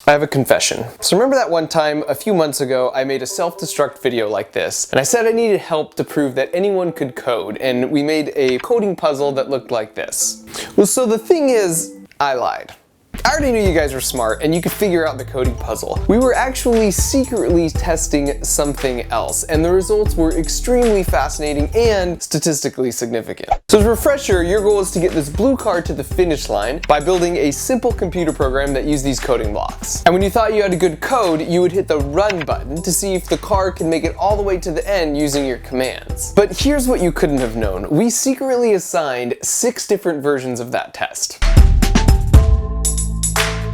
I have a confession. So remember that one time a few months ago I made a self-destruct video like this, and I said I needed help to prove that anyone could code, and we made a coding puzzle that looked like this. Well, so the thing is, I lied. I already knew you guys were smart and you could figure out the coding puzzle. We were actually secretly testing something else, and the results were extremely fascinating and statistically significant. So as a refresher, your goal is to get this blue car to the finish line by building a simple computer program that used these coding blocks. And when you thought you had a good code, you would hit the run button to see if the car can make it all the way to the end using your commands. But here's what you couldn't have known. We secretly assigned 6 different versions of that test.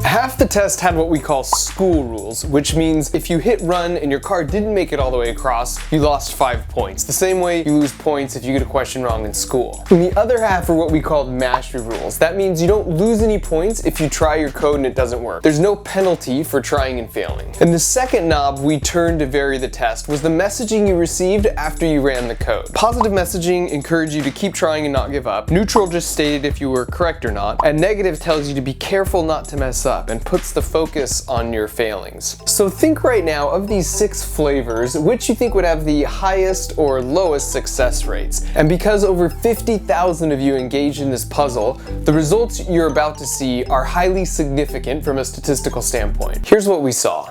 Half the test had what we call school rules, which means if you hit run and your car didn't make it all the way across, you lost 5 points. The same way you lose points if you get a question wrong in school. And the other half are what we called mastery rules. That means you don't lose any points if you try your code and it doesn't work. There's no penalty for trying and failing. And the second knob we turned to vary the test was the messaging you received after you ran the code. Positive messaging encouraged you to keep trying and not give up. Neutral just stated if you were correct or not. And negative tells you to be careful not to mess up and puts the focus on your failings. So think right now of these 6 flavors, which you think would have the highest or lowest success rates. And because over 50,000 of you engaged in this puzzle, the results you're about to see are highly significant from a statistical standpoint. Here's what we saw.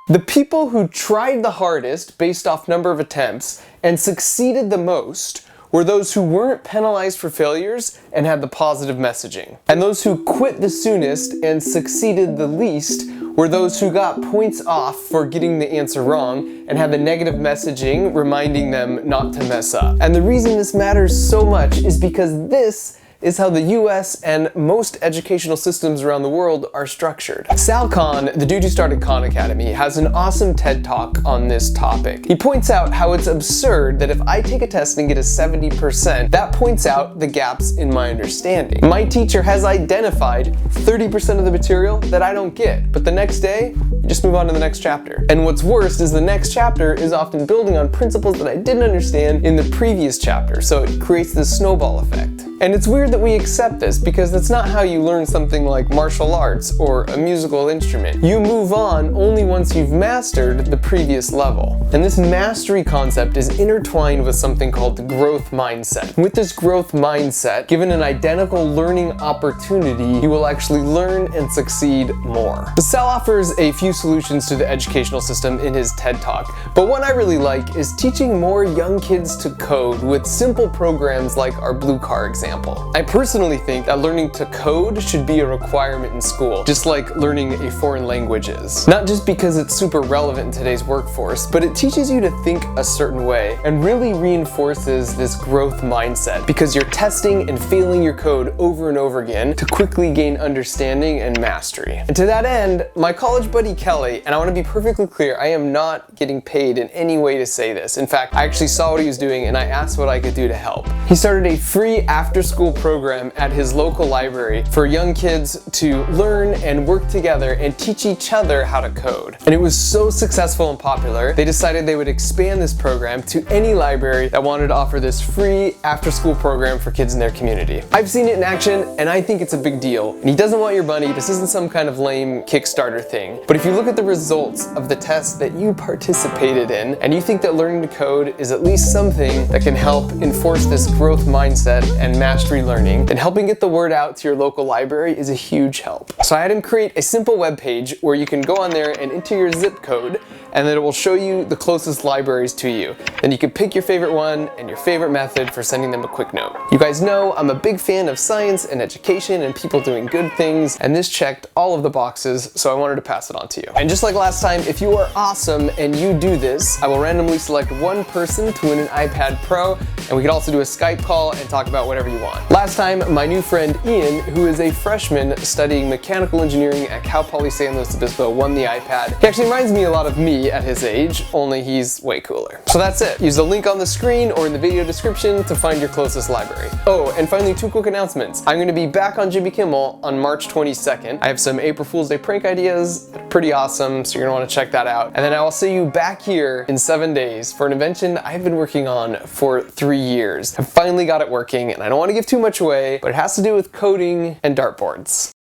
The people who tried the hardest based off number of attempts and succeeded the most were those who weren't penalized for failures and had the positive messaging. And those who quit the soonest and succeeded the least were those who got points off for getting the answer wrong and had the negative messaging reminding them not to mess up. And the reason this matters so much is because this is how the US and most educational systems around the world are structured. Sal Khan, the dude who started Khan Academy, has an awesome TED Talk on this topic. He points out how it's absurd that if I take a test and get a 70%, that points out the gaps in my understanding. My teacher has identified 30% of the material that I don't get, but the next day, you just move on to the next chapter. And what's worse is the next chapter is often building on principles that I didn't understand in the previous chapter, so it creates this snowball effect. And it's weird that we accept this because that's not how you learn something like martial arts or a musical instrument. You move on only once you've mastered the previous level. And this mastery concept is intertwined with something called the growth mindset. With this growth mindset, given an identical learning opportunity, you will actually learn and succeed more. Sal offers a few solutions to the educational system in his TED Talk, but one I really like is teaching more young kids to code with simple programs like our blue car example. I personally think that learning to code should be a requirement in school, just like learning a foreign language is. Not just because it's super relevant in today's workforce, but it teaches you to think a certain way and really reinforces this growth mindset because you're testing and failing your code over and over again to quickly gain understanding and mastery. And to that end, my college buddy Kelly, and I want to be perfectly clear, I am not getting paid in any way to say this. In fact, I actually saw what he was doing and I asked what I could do to help. He started a free after-school program at his local library for young kids to learn and work together and teach each other how to code. And it was so successful and popular, they decided they would expand this program to any library that wanted to offer this free after-school program for kids in their community. I've seen it in action and I think it's a big deal. And he doesn't want your money, this isn't some kind of lame Kickstarter thing. But if you look at the results of the test that you participated in and you think that learning to code is at least something that can help enforce this growth mindset and mastery learning, then helping get the word out to your local library is a huge help. So I had him create a simple web page where you can go on there and enter your zip code, and then it will show you the closest libraries to you. Then you can pick your favorite one and your favorite method for sending them a quick note. You guys know I'm a big fan of science and education and people doing good things, and this checked all of the boxes, so I wanted to pass it on to you. And just like last time, if you are awesome and you do this, I will randomly select one person to win an iPad Pro, and we could also do a Skype call and talk about whatever you want. Last time, my new friend Ian, who is a freshman studying mechanical engineering at Cal Poly San Luis Obispo, won the iPad. He actually reminds me a lot of me at his age, only he's way cooler. So that's it. Use the link on the screen or in the video description to find your closest library. Oh, and finally, 2 quick announcements. I'm going to be back on Jimmy Kimmel on March 22nd. I have some April Fool's Day prank ideas, pretty awesome, so you're going to want to check that out. And then I will see you back here in 7 days for an invention I've been working on for 3 years. I've finally got it working, and I don't want to give too much away, but it has to do with coding and dartboards.